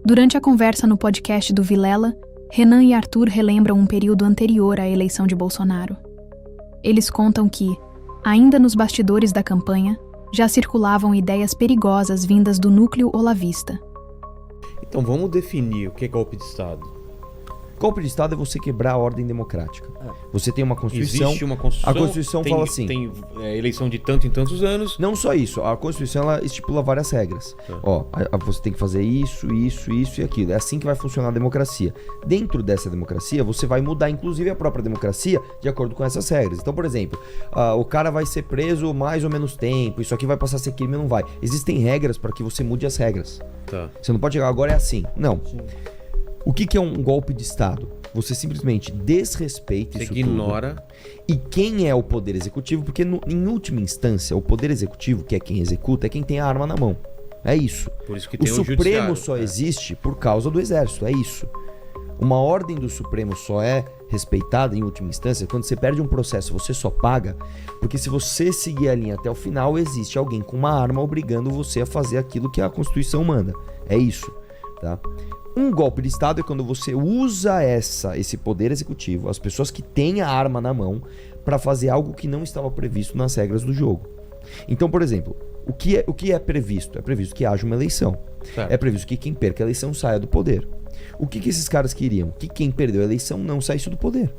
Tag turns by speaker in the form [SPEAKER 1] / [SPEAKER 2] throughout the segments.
[SPEAKER 1] Durante a conversa no podcast do Vilela, Renan e Arthur relembram um período anterior à eleição de Bolsonaro. Eles contam que, ainda nos bastidores da campanha, já circulavam ideias perigosas vindas do núcleo olavista.
[SPEAKER 2] Então vamos definir o que é golpe de Estado.
[SPEAKER 3] Golpe de Estado é você quebrar a ordem democrática. Você tem uma Constituição.
[SPEAKER 2] Existe uma Constituição.
[SPEAKER 3] A Constituição fala assim.
[SPEAKER 2] Tem eleição de tanto em tantos anos.
[SPEAKER 3] Não só isso. A Constituição ela estipula várias regras. Você tem que fazer isso e aquilo. É assim que vai funcionar a democracia. Dentro dessa democracia, você vai mudar, inclusive, a própria democracia de acordo com essas regras. Então, por exemplo, o cara vai ser preso mais ou menos tempo. Isso aqui vai passar a ser crime ou não vai. Existem regras para que você mude as regras.
[SPEAKER 2] Tá.
[SPEAKER 3] Você não pode chegar agora é assim. Não.
[SPEAKER 4] Sim.
[SPEAKER 3] O que é um golpe de Estado? Você simplesmente desrespeita isso
[SPEAKER 2] ignora.
[SPEAKER 3] tudo. E quem é o poder executivo? Porque em última instância, o poder executivo, que é quem executa, é quem tem a arma na mão. É isso.
[SPEAKER 2] Por isso que
[SPEAKER 3] O
[SPEAKER 2] tem
[SPEAKER 3] Supremo só existe por causa do Exército. É isso. Uma ordem do Supremo só é respeitada em última instância quando você perde um processo, você só paga, porque se você seguir a linha até o final, existe alguém com uma arma obrigando você a fazer aquilo que a Constituição manda. É isso, tá? Um golpe de Estado é quando você usa esse poder executivo, as pessoas que têm a arma na mão, para fazer algo que não estava previsto nas regras do jogo. Então, por exemplo, o que é previsto? É previsto que haja uma eleição.
[SPEAKER 2] Certo.
[SPEAKER 3] É previsto que quem perca a eleição saia do poder. O que esses caras queriam? Que quem perdeu a eleição não saísse do poder.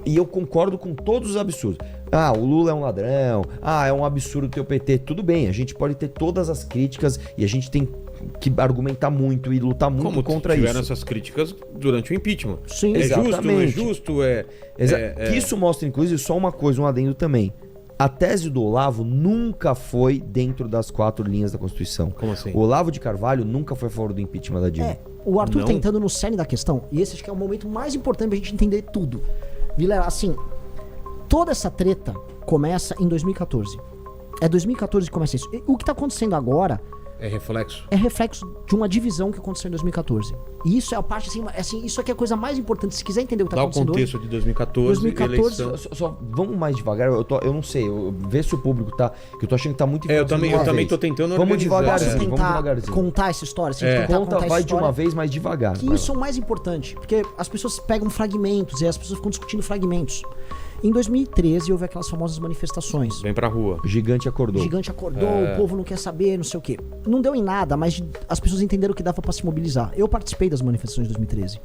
[SPEAKER 3] E eu concordo com todos os absurdos. O Lula é um ladrão. É um absurdo ter o PT. Tudo bem, a gente pode ter todas as críticas e a gente tem que argumentar muito e lutar muito contra isso.
[SPEAKER 2] Tiveram essas críticas durante o impeachment.
[SPEAKER 4] Sim,
[SPEAKER 3] exatamente.
[SPEAKER 2] Justo, não é justo,
[SPEAKER 3] Que isso mostra, inclusive, só uma coisa, um adendo também. A tese do Olavo nunca foi dentro das 4 linhas da Constituição.
[SPEAKER 2] Como assim?
[SPEAKER 3] O Olavo de Carvalho nunca foi a favor do impeachment da Dilma.
[SPEAKER 4] O Arthur
[SPEAKER 2] Não?
[SPEAKER 4] tentando no cerne da questão, e esse acho que é o momento mais importante pra gente entender tudo. Vilela, assim, toda essa treta começa em 2014. É 2014 que começa isso. O que tá acontecendo agora
[SPEAKER 2] É reflexo.
[SPEAKER 4] é reflexo de uma divisão que aconteceu em 2014. E isso é a parte, assim, isso aqui é a coisa mais importante. Se quiser entender o que tá
[SPEAKER 2] Dá o
[SPEAKER 4] acontecendo
[SPEAKER 2] contexto
[SPEAKER 4] hoje,
[SPEAKER 2] de 2014,
[SPEAKER 4] 2014,
[SPEAKER 2] eleição.
[SPEAKER 3] Só vamos mais devagar, eu não sei, vê se o público tá, que eu tô achando que tá muito
[SPEAKER 2] Eu
[SPEAKER 3] informação de
[SPEAKER 2] também,
[SPEAKER 3] uma
[SPEAKER 2] eu também
[SPEAKER 3] vez.
[SPEAKER 2] tô tentando
[SPEAKER 3] Vamos
[SPEAKER 2] organizar.
[SPEAKER 3] devagarzinho.
[SPEAKER 4] posso
[SPEAKER 3] Vamos
[SPEAKER 4] tentar
[SPEAKER 3] devagarzinho.
[SPEAKER 4] contar essa história? Assim,
[SPEAKER 2] É.
[SPEAKER 4] tentar
[SPEAKER 3] Conta,
[SPEAKER 4] contar
[SPEAKER 3] vai
[SPEAKER 4] essa
[SPEAKER 3] de uma
[SPEAKER 4] história,
[SPEAKER 3] vez, mas devagar.
[SPEAKER 4] que isso é o mais importante, porque as pessoas pegam fragmentos e as pessoas ficam discutindo fragmentos. Em 2013 houve aquelas famosas manifestações.
[SPEAKER 2] Vem pra rua.
[SPEAKER 3] O gigante acordou.
[SPEAKER 4] O gigante acordou, o povo não quer saber, não sei o quê. Não deu em nada, mas as pessoas entenderam que dava pra se mobilizar. Eu participei das manifestações de 2013.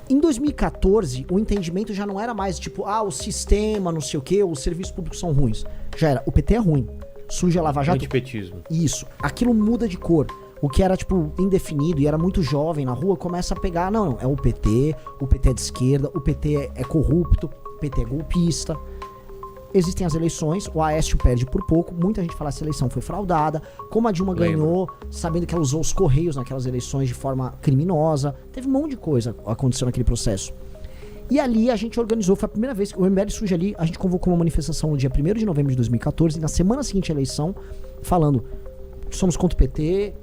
[SPEAKER 4] Em 2014, o entendimento já não era mais tipo, o sistema, não sei o quê, os serviços públicos são ruins. Já era, o PT é ruim. Surge a Lava Jato.
[SPEAKER 2] Antipetismo.
[SPEAKER 4] Isso. Aquilo muda de cor. O que era, tipo, indefinido e era muito jovem na rua, começa a pegar, não, é o PT é de esquerda, o PT é corrupto, o PT é golpista. Existem as eleições, o Aécio perde por pouco, muita gente fala que essa eleição foi fraudada, como a Dilma ganhou, sabendo que ela usou os correios naquelas eleições de forma criminosa, teve um monte de coisa acontecendo naquele processo. E ali a gente organizou, foi a primeira vez que o MBL surge ali, a gente convocou uma manifestação no dia 1º de novembro de 2014, e na semana seguinte à eleição, falando, somos contra o PT,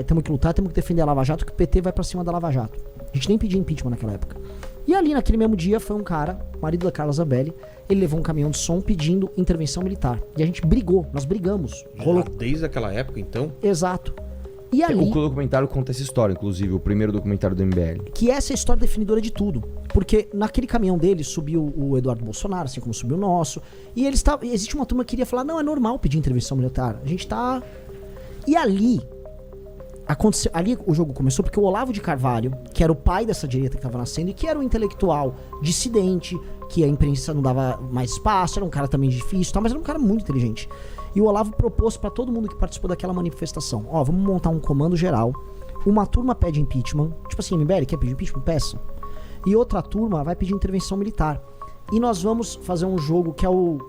[SPEAKER 4] temos que lutar, temos que defender a Lava Jato, que o PT vai pra cima da Lava Jato. A gente nem pedia impeachment naquela época. E ali, naquele mesmo dia, foi um cara, marido da Carla Zambelli, ele levou um caminhão de som pedindo intervenção militar. E a gente brigou, nós brigamos. Rolou.
[SPEAKER 2] Desde aquela época, então?
[SPEAKER 4] Exato. E ali,
[SPEAKER 3] O documentário conta essa história, inclusive, o primeiro documentário do MBL.
[SPEAKER 4] que essa é a história definidora de tudo. Porque naquele caminhão dele subiu o Eduardo Bolsonaro, assim como subiu o nosso. E existe uma turma que queria falar, não, é normal pedir intervenção militar. A gente tá... E ali o jogo começou porque o Olavo de Carvalho, que era o pai dessa direita que estava nascendo e que era um intelectual dissidente, que a imprensa não dava mais espaço, era um cara também difícil, mas era um cara muito inteligente. E o Olavo propôs para todo mundo que participou daquela manifestação, vamos montar um comando geral, uma turma pede impeachment, tipo assim, MBL quer pedir impeachment? Peça. E outra turma vai pedir intervenção militar. E nós vamos fazer um jogo que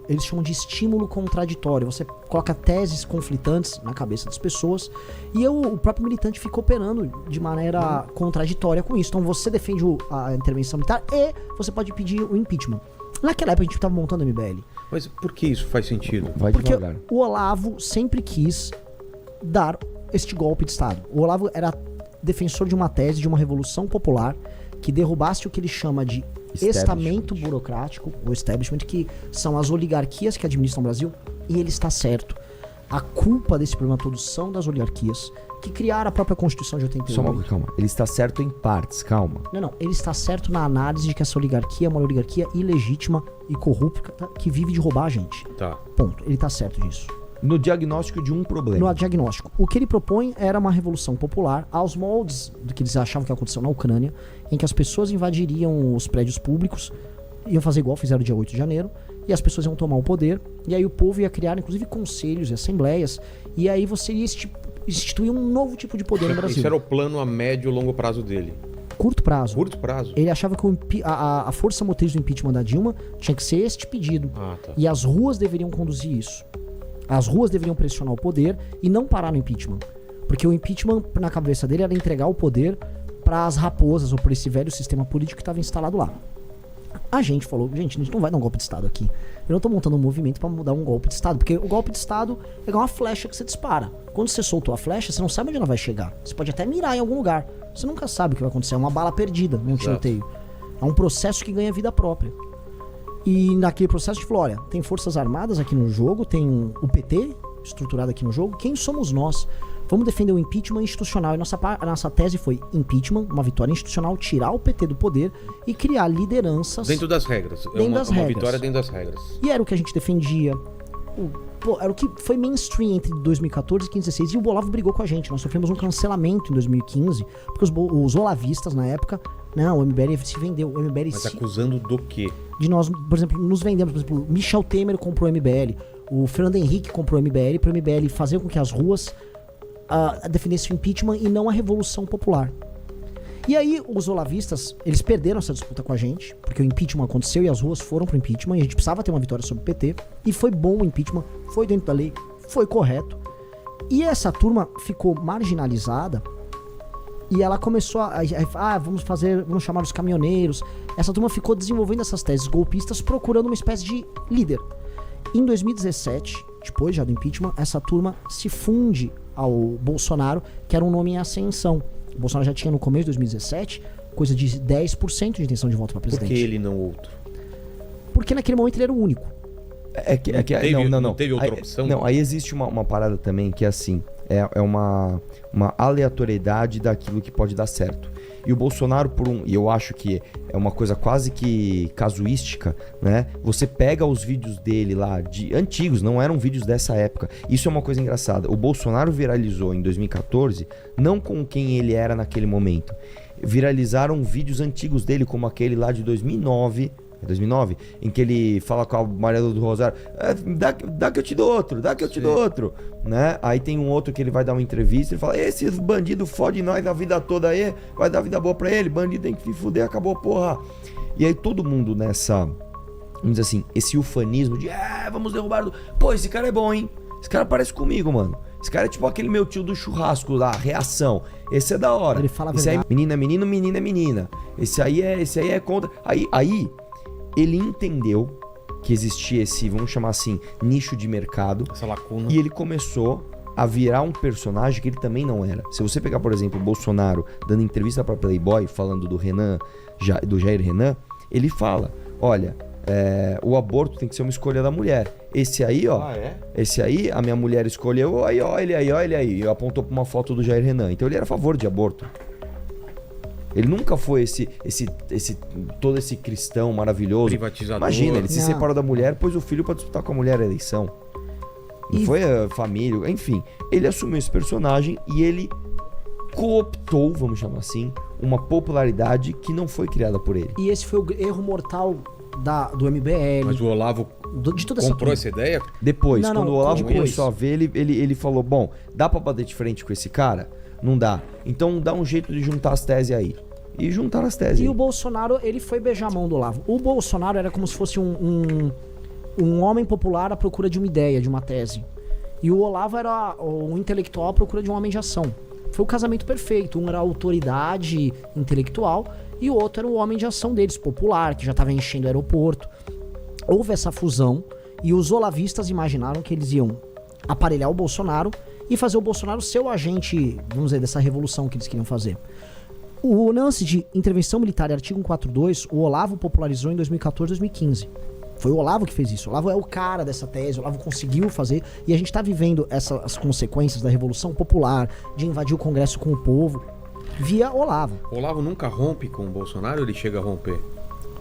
[SPEAKER 4] eles chamam de estímulo contraditório. Você coloca teses conflitantes na cabeça das pessoas e o próprio militante fica operando de maneira contraditória com isso. Então você defende a intervenção militar e você pode pedir o impeachment. Naquela época a gente estava montando o MBL.
[SPEAKER 2] Mas por que isso faz sentido?
[SPEAKER 3] Vai
[SPEAKER 4] Porque
[SPEAKER 3] devagar.
[SPEAKER 4] o Olavo sempre quis dar este golpe de Estado. O Olavo era defensor de uma tese de uma revolução popular que derrubasse o que ele chama de estamento burocrático, o establishment, que são as oligarquias que administram o Brasil, e ele está certo. A culpa desse problema todo são das oligarquias, que criaram a própria Constituição de 88.
[SPEAKER 3] Só uma, calma. Ele está certo em partes, calma.
[SPEAKER 4] Não. Ele está certo na análise de que essa oligarquia é uma oligarquia ilegítima e corrupta que vive de roubar a gente.
[SPEAKER 2] Tá.
[SPEAKER 4] Ponto. Ele está certo disso.
[SPEAKER 3] No diagnóstico de um problema.
[SPEAKER 4] No diagnóstico. O que ele propõe era uma revolução popular aos moldes do que eles achavam que aconteceu na Ucrânia, em que as pessoas invadiriam os prédios públicos, iam fazer igual fizeram dia 8 de janeiro, e as pessoas iam tomar o poder, e aí o povo ia criar, inclusive, conselhos e assembleias, e aí você ia instituir um novo tipo de poder no Brasil.
[SPEAKER 2] Isso era o plano a médio e longo prazo dele.
[SPEAKER 4] Curto prazo.
[SPEAKER 2] Curto prazo?
[SPEAKER 4] Ele achava que a força motriz do impeachment da Dilma tinha que ser este pedido.
[SPEAKER 2] Ah, tá.
[SPEAKER 4] E as ruas deveriam conduzir isso. As ruas deveriam pressionar o poder e não parar no impeachment. Porque o impeachment, na cabeça dele, era entregar o poder para as raposas ou para esse velho sistema político que estava instalado lá. A gente falou, gente, a gente não vai dar um golpe de Estado aqui. Eu não tô montando um movimento pra mudar um golpe de Estado, porque o golpe de Estado é igual uma flecha que você dispara. Quando você soltou a flecha, você não sabe onde ela vai chegar. Você pode até mirar em algum lugar. Você nunca sabe o que vai acontecer. É uma bala perdida num tiroteio. É um processo que ganha vida própria. E naquele processo a gente falou, olha, tem forças armadas aqui no jogo, tem o PT estruturado aqui no jogo. Quem somos nós? Vamos defender o impeachment institucional. E a nossa tese foi impeachment, uma vitória institucional, tirar o PT do poder e criar lideranças...
[SPEAKER 2] Dentro das regras.
[SPEAKER 4] Dentro das regras.
[SPEAKER 2] Vitória dentro das regras.
[SPEAKER 4] E era o que a gente defendia. Era o que foi mainstream entre 2014 e 2016. E o Olavo brigou com a gente. Nós sofremos um cancelamento em 2015, porque os olavistas, na época... Não, o MBL se vendeu. O MBL
[SPEAKER 2] Mas acusando do quê?
[SPEAKER 4] De nós, por exemplo, nos vendemos. Por exemplo, Michel Temer comprou o MBL. O Fernando Henrique comprou o MBL para o MBL fazer com que as ruas defendessem o impeachment e não a revolução popular. E aí, os olavistas, eles perderam essa disputa com a gente, porque o impeachment aconteceu e as ruas foram pro impeachment, e a gente precisava ter uma vitória sobre o PT, e foi bom o impeachment, foi dentro da lei, foi correto. E essa turma ficou marginalizada, e ela começou vamos chamar os caminhoneiros. Essa turma ficou desenvolvendo essas teses golpistas, procurando uma espécie de líder. Em 2017, depois já do impeachment, essa turma se funde ao Bolsonaro, que era um nome em ascensão. O Bolsonaro já tinha no começo de 2017 coisa de 10% de intenção de voto para presidente.
[SPEAKER 2] Por que ele não outro?
[SPEAKER 4] Porque naquele momento ele era o único.
[SPEAKER 2] Não teve outra opção?
[SPEAKER 3] Não, aí existe uma parada também que é assim, é uma aleatoriedade daquilo que pode dar certo. E o Bolsonaro, e eu acho que é uma coisa quase que casuística, né? Você pega os vídeos dele lá, de antigos, não eram vídeos dessa época. Isso é uma coisa engraçada. O Bolsonaro viralizou em 2014, não com quem ele era naquele momento. Viralizaram vídeos antigos dele, como aquele lá de 2009, em que ele fala com a Maria do Rosário, dá que eu te dou outro, né? Aí tem um outro que ele vai dar uma entrevista, ele fala, esse bandido fode nós a vida toda aí, vai dar vida boa pra ele, bandido tem que se fuder, acabou, porra. E aí todo mundo nessa, vamos dizer assim, esse ufanismo de, vamos derrubar, pô, esse cara é bom, hein? Esse cara parece comigo, mano. Esse cara é tipo aquele meu tio do churrasco lá, reação. Esse é da hora.
[SPEAKER 4] Ele fala a
[SPEAKER 3] esse aí,
[SPEAKER 4] verdade.
[SPEAKER 3] menino é menino, menina é menina. Esse aí é contra. Aí ele entendeu que existia esse, vamos chamar assim, nicho de mercado.
[SPEAKER 2] Essa lacuna.
[SPEAKER 3] E ele começou a virar um personagem que ele também não era. Se você pegar, por exemplo, o Bolsonaro dando entrevista para Playboy, falando do Jair Renan, ele fala, olha, o aborto tem que ser uma escolha da mulher. Esse aí, ó, esse aí, a minha mulher escolheu, aí, ó, ele aí. E apontou pra uma foto do Jair Renan. Então ele era a favor de aborto. Ele nunca foi todo esse cristão maravilhoso.
[SPEAKER 2] Privatizador.
[SPEAKER 3] Imagina, ele se separou da mulher, pôs o filho pra disputar com a mulher a eleição. Não foi a família, enfim. Ele assumiu esse personagem e ele cooptou, vamos chamar assim, uma popularidade que não foi criada por ele.
[SPEAKER 4] E esse foi o erro mortal do MBL.
[SPEAKER 2] Mas o Olavo
[SPEAKER 4] de toda
[SPEAKER 2] comprou essa ideia?
[SPEAKER 3] Depois,
[SPEAKER 4] Não,
[SPEAKER 3] quando o Olavo
[SPEAKER 4] depois.
[SPEAKER 3] começou a ver, ele falou, bom, dá pra bater de frente com esse cara? Não dá. Então dá um jeito de juntar as teses aí. E juntaram as teses.
[SPEAKER 4] E o Bolsonaro, ele foi beijar a mão do Olavo. O Bolsonaro era como se fosse um homem popular à procura de uma ideia, de uma tese. E o Olavo era um intelectual à procura de um homem de ação. Foi o casamento perfeito. Um era a autoridade intelectual e o outro era o homem de ação deles, popular, que já estava enchendo o aeroporto. Houve essa fusão e os olavistas imaginaram que eles iam aparelhar o Bolsonaro e fazer o Bolsonaro ser o agente, vamos dizer, dessa revolução que eles queriam fazer. O lance de intervenção militar e artigo 142, o Olavo popularizou em 2014 e 2015. Foi o Olavo que fez isso. O Olavo é o cara dessa tese, o Olavo conseguiu fazer, e a gente tá vivendo as consequências da Revolução Popular, de invadir o Congresso com o povo, via Olavo.
[SPEAKER 2] O Olavo nunca rompe com o Bolsonaro ou ele chega a romper?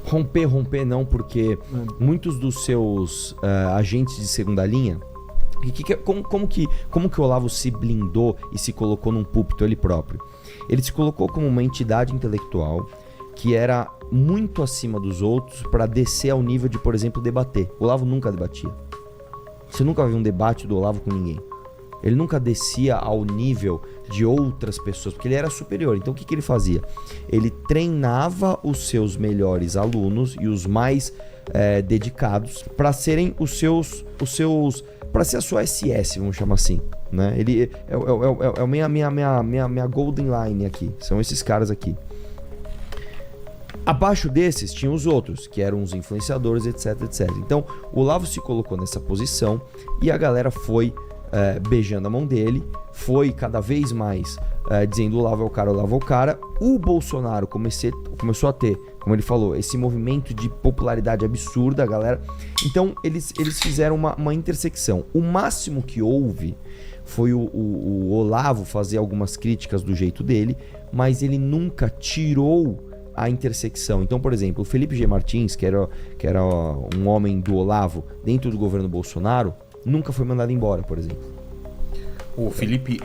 [SPEAKER 3] Romper não, porque muitos dos seus agentes de segunda linha, como que o Olavo se blindou e se colocou num púlpito ele próprio? Ele se colocou como uma entidade intelectual que era muito acima dos outros para descer ao nível de, por exemplo, debater. O Olavo nunca debatia. Você nunca viu um debate do Olavo com ninguém. Ele nunca descia ao nível de outras pessoas, porque ele era superior. Então o que ele fazia? Ele treinava os seus melhores alunos e os mais dedicados para serem os seus para ser a sua SS, vamos chamar assim, né? Ele é a minha golden line aqui. São esses caras aqui. Abaixo desses tinham os outros, que eram os influenciadores, etc, etc. Então, o Olavo se colocou nessa posição e a galera foi beijando a mão dele, foi cada vez mais dizendo o Olavo é o cara, o Olavo é o cara. O Bolsonaro começou a ter, como ele falou, esse movimento de popularidade absurda, a galera. Então, eles fizeram uma intersecção. O máximo que houve foi o Olavo fazer algumas críticas do jeito dele, mas ele nunca tirou a intersecção. Então, por exemplo, o Felipe G. Martins, que era um homem do Olavo dentro do governo Bolsonaro, nunca foi mandado embora, por exemplo.
[SPEAKER 2] O Felipe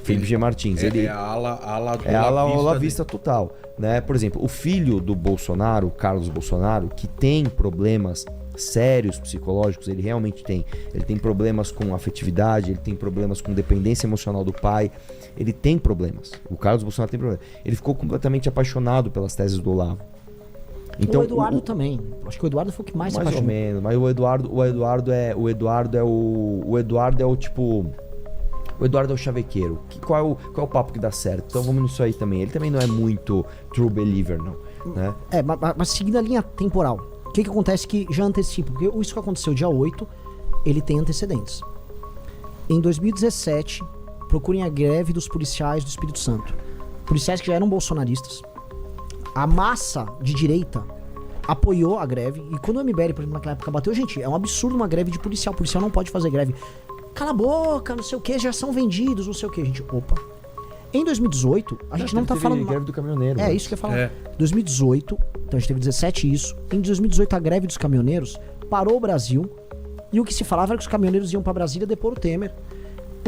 [SPEAKER 3] G. Martins, ele
[SPEAKER 2] é a ala
[SPEAKER 3] olavista total, né? Por exemplo, o filho do Bolsonaro, Carlos Bolsonaro, que tem problemas sérios psicológicos, ele realmente tem. Ele tem problemas com afetividade, ele tem problemas com dependência emocional do pai, ele tem problemas. O Carlos Bolsonaro tem problemas. Ele ficou completamente apaixonado pelas teses do Olavo. Então,
[SPEAKER 4] o Eduardo também. Acho que o Eduardo foi o que mais se apaixonou.
[SPEAKER 3] Mais ou menos, mas o Eduardo é o tipo... O Eduardo é o chavequeiro. Qual é o papo que dá certo? Então vamos nisso aí também. Ele também não é muito true believer, não. Né?
[SPEAKER 4] Mas seguindo a linha temporal, o que acontece que já antecipa? Porque isso que aconteceu dia 8, ele tem antecedentes. Em 2017, procurem a greve dos policiais do Espírito Santo. Policiais que já eram bolsonaristas. A massa de direita apoiou a greve. E quando o MBL, por exemplo, naquela época bateu, gente, é um absurdo uma greve de policial. O policial não pode fazer greve. Cala a boca, não sei o que, já são vendidos, não sei o que, gente. Opa. Em 2018, a gente não tá falando...
[SPEAKER 3] greve do caminhoneiro.
[SPEAKER 4] É, isso que eu ia falar. 2018, então a gente teve 17 isso. Em 2018, a greve dos caminhoneiros parou o Brasil. E o que se falava era que os caminhoneiros iam pra Brasília depor o Temer.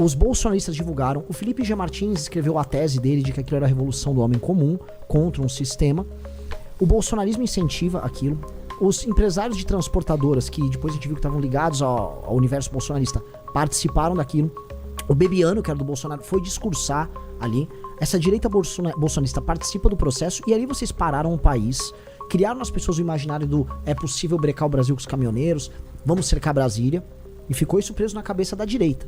[SPEAKER 4] Os bolsonaristas divulgaram. O Felipe G. Martins escreveu a tese dele de que aquilo era a revolução do homem comum contra um sistema. O bolsonarismo incentiva aquilo. Os empresários de transportadoras, que depois a gente viu que estavam ligados ao universo bolsonarista, participaram daquilo. O Bebiano, que era do Bolsonaro, foi discursar ali. Essa direita bolsonarista participa do processo. E ali vocês pararam o país, criaram nas pessoas o imaginário do é possível brecar o Brasil com os caminhoneiros, vamos cercar Brasília. E ficou isso preso na cabeça da direita.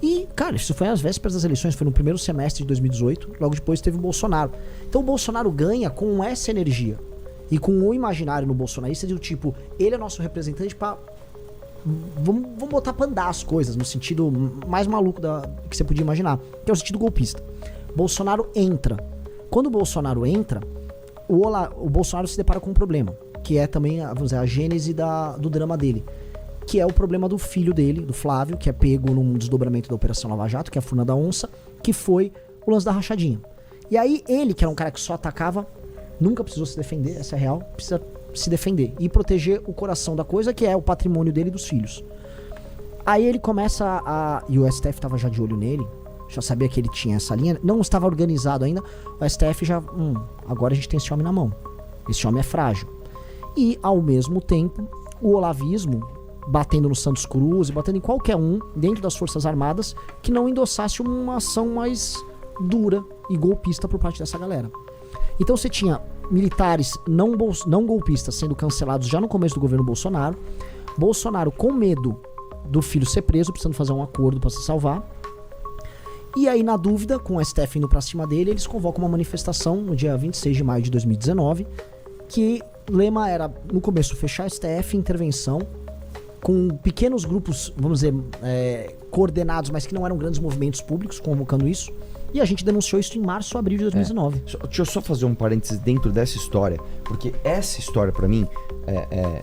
[SPEAKER 4] E, cara, isso foi às vésperas das eleições, foi no primeiro semestre de 2018, logo depois teve o Bolsonaro. Então o Bolsonaro ganha com essa energia. E com o imaginário no bolsonarista do tipo, ele é nosso representante pra... Vamos botar pra andar as coisas, no sentido mais maluco que você podia imaginar, que é o sentido golpista. Bolsonaro entra. Quando o Bolsonaro entra, o Bolsonaro se depara com um problema, que é também, vamos dizer, a gênese do drama dele, que é o problema do filho dele, do Flávio, que é pego num desdobramento da Operação Lava Jato, que é a Furna da Onça, que foi o lance da rachadinha. E aí ele, que era um cara que só atacava, nunca precisou se defender, essa é real, precisa se defender e proteger o coração da coisa, que é o patrimônio dele e dos filhos. Aí ele começa e o STF tava já de olho nele, já sabia que ele tinha essa linha, não estava organizado ainda, o STF já, agora a gente tem esse homem na mão, esse homem é frágil. E ao mesmo tempo, o olavismo batendo no Santos Cruz, batendo em qualquer um dentro das Forças Armadas que não endossasse uma ação mais dura e golpista por parte dessa galera. Então você tinha militares não golpistas sendo cancelados já no começo do governo Bolsonaro. Bolsonaro com medo do filho ser preso, precisando fazer um acordo para se salvar. E aí, na dúvida, com o STF indo pra cima dele, eles convocam uma manifestação no dia 26 de maio de 2019, que o lema era, no começo, fechar STF, intervenção, com pequenos grupos, vamos dizer, coordenados, mas que não eram grandes movimentos públicos, convocando isso. E a gente denunciou isso em março ou abril de 2019.
[SPEAKER 3] Deixa eu só fazer um parênteses dentro dessa história, porque essa história pra mim,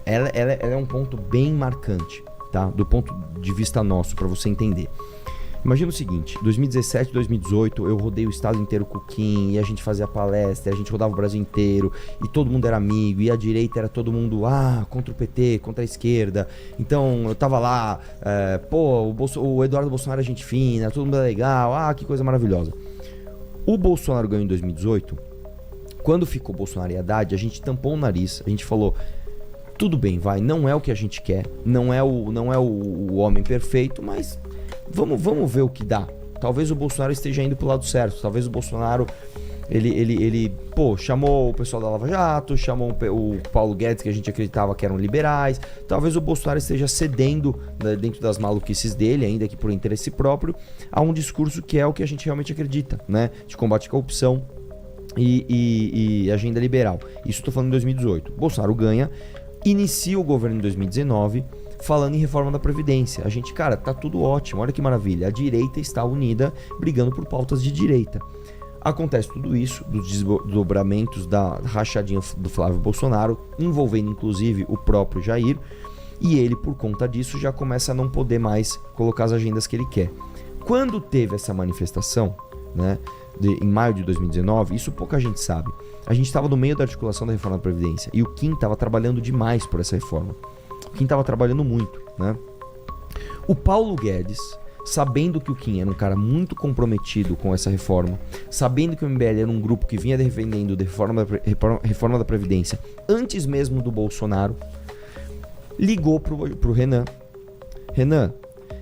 [SPEAKER 3] ela é um ponto bem marcante, tá? Do ponto de vista nosso, pra você entender. Imagina o seguinte, 2017, 2018, eu rodei o estado inteiro com o Kim, e a gente fazia palestra, a gente rodava o Brasil inteiro, e todo mundo era amigo, e a direita era todo mundo, contra o PT, contra a esquerda. Então, eu tava lá, o Eduardo Bolsonaro é gente fina, todo mundo é legal, que coisa maravilhosa. O Bolsonaro ganhou em 2018, quando ficou Bolsonaro e Haddad, a gente tampou o nariz, a gente falou, tudo bem, não é o que a gente quer, não é o homem perfeito, mas... Vamos ver o que dá. Talvez o Bolsonaro esteja indo pro lado certo. Talvez o Bolsonaro, ele chamou o pessoal da Lava Jato, chamou o Paulo Guedes, que a gente acreditava que eram liberais. Talvez o Bolsonaro esteja cedendo, né, dentro das maluquices dele, ainda que por interesse próprio, a um discurso que é o que a gente realmente acredita, né? De combate à corrupção e agenda liberal. Isso estou falando em 2018. Bolsonaro ganha, inicia o governo em 2019, falando em reforma da Previdência. A gente, cara, tá tudo ótimo, olha que maravilha. A direita está unida, brigando por pautas de direita. Acontece tudo isso, dos desdobramentos da rachadinha do Flávio Bolsonaro, envolvendo inclusive o próprio Jair, e ele, por conta disso, já começa a não poder mais colocar as agendas que ele quer. Quando teve essa manifestação, né, em maio de 2019, isso pouca gente sabe. A gente estava no meio da articulação da reforma da Previdência, e o Kim estava trabalhando demais por essa reforma. Kim estava trabalhando muito, né? O Paulo Guedes, sabendo que o Kim era um cara muito comprometido com essa reforma, sabendo que o MBL era um grupo que vinha defendendo a reforma da Previdência antes mesmo do Bolsonaro, ligou pro Renan. Renan,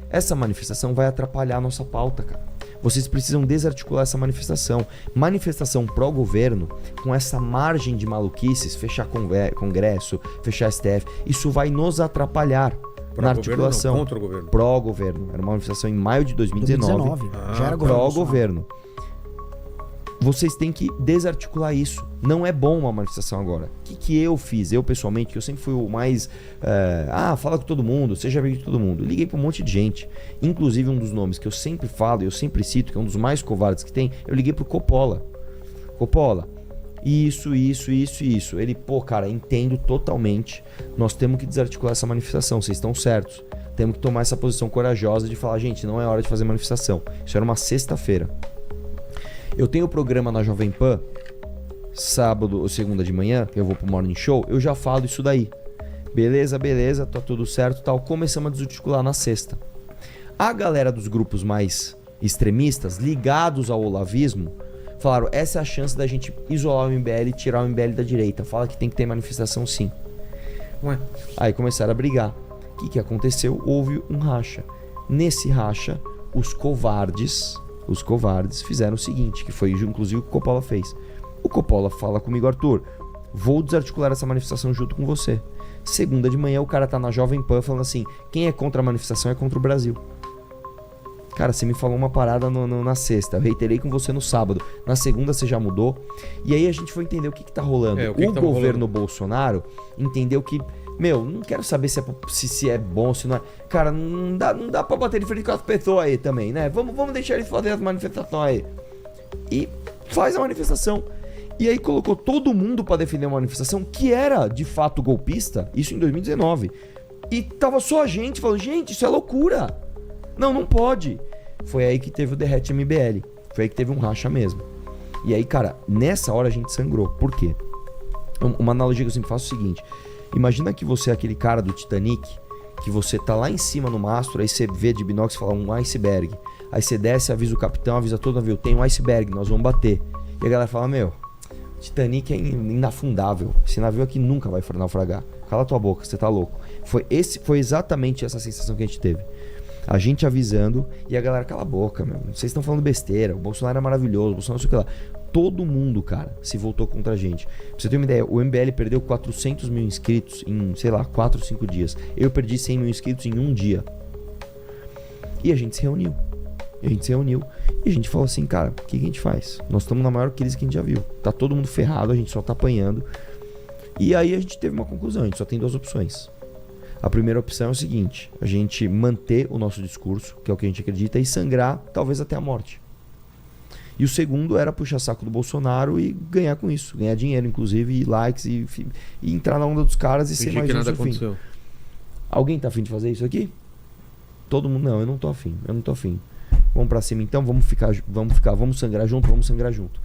[SPEAKER 3] essa manifestação vai atrapalhar a nossa pauta, cara. Vocês precisam desarticular essa manifestação. Manifestação pró-governo, com essa margem de maluquices, fechar Congresso, fechar STF, isso vai nos atrapalhar na articulação.
[SPEAKER 2] Não, contra o governo.
[SPEAKER 3] Pró-governo. Era uma manifestação em maio de 2019.
[SPEAKER 4] Já era governo.
[SPEAKER 3] Pró-governo. Vocês têm que desarticular isso. Não é bom uma manifestação agora. O que eu fiz? Eu, pessoalmente, que eu sempre fui o mais... fala com todo mundo, seja amigo de todo mundo. Liguei pra um monte de gente. Inclusive, um dos nomes que eu sempre falo, eu sempre cito, que é um dos mais covardes que tem, eu liguei pro Coppola. Coppola, isso. Ele, cara, entendo totalmente. Nós temos que desarticular essa manifestação. Vocês estão certos. Temos que tomar essa posição corajosa de falar, gente, não é hora de fazer manifestação. Isso era uma sexta-feira. Eu tenho programa na Jovem Pan, sábado ou segunda de manhã, que eu vou pro Morning Show, eu já falo isso daí. Beleza, tá tudo certo, tal. Começamos a desarticular na sexta. A galera dos grupos mais extremistas, ligados ao olavismo, falaram, essa é a chance da gente isolar o MBL e tirar o MBL da direita. Fala que tem que ter manifestação sim.
[SPEAKER 2] Ué.
[SPEAKER 3] Aí começaram a brigar. O que aconteceu? Houve um racha. Nesse racha, os covardes fizeram o seguinte, que foi inclusive o que o Coppola fez. O Coppola fala comigo, Arthur, vou desarticular essa manifestação junto com você. Segunda de manhã o cara tá na Jovem Pan falando assim, quem é contra a manifestação é contra o Brasil. Cara, você me falou uma parada na sexta, eu reiterei com você no sábado, na segunda você já mudou. E aí a gente foi entender o que tá rolando. O governo Bolsonaro entendeu que, não quero saber se é bom, se não é. Cara, não dá pra bater de frente com as pessoas aí também, né? Vamos deixar eles fazer as manifestações aí. E faz a manifestação. E aí colocou todo mundo pra defender uma manifestação que era, de fato, golpista, isso em 2019. E tava só a gente falando, gente, isso é loucura. Não pode. Foi aí que teve o Derrete MBL. Foi aí que teve um racha mesmo. E aí, cara, nessa hora a gente sangrou. Por quê? Uma analogia que eu sempre faço é o seguinte. Imagina que você é aquele cara do Titanic, que você tá lá em cima no mastro, aí você vê de binóculos e fala um iceberg. Aí você desce, avisa o capitão, avisa todo o navio, tem um iceberg, nós vamos bater. E a galera fala, Titanic é inafundável, esse navio aqui nunca vai naufragar. Cala tua boca, você tá louco. Foi exatamente essa sensação que a gente teve. A gente avisando e a galera, cala a boca, vocês estão falando besteira, o Bolsonaro é maravilhoso, o Bolsonaro não sei o que lá. Todo mundo, cara, se voltou contra a gente. Pra você ter uma ideia, o MBL perdeu 400 mil inscritos em, 4 ou 5 dias. Eu perdi 100 mil inscritos em um dia. E a gente se reuniu. E a gente falou assim, cara, o que a gente faz? Nós estamos na maior crise que a gente já viu. Tá todo mundo ferrado, a gente só tá apanhando. E aí a gente teve uma conclusão, a gente só tem 2 opções. A primeira opção é o seguinte, a gente manter o nosso discurso, que é o que a gente acredita, e sangrar talvez até a morte. E o segundo era puxar saco do Bolsonaro e ganhar com isso. Ganhar dinheiro, inclusive, e likes, e entrar na onda dos caras e ser
[SPEAKER 2] Fingir
[SPEAKER 3] mais
[SPEAKER 2] que
[SPEAKER 3] um
[SPEAKER 2] nada
[SPEAKER 3] no fim.
[SPEAKER 2] aconteceu.
[SPEAKER 3] Alguém tá afim de fazer isso aqui? Todo mundo, não, eu não tô afim. Vamos pra cima então, vamos sangrar junto.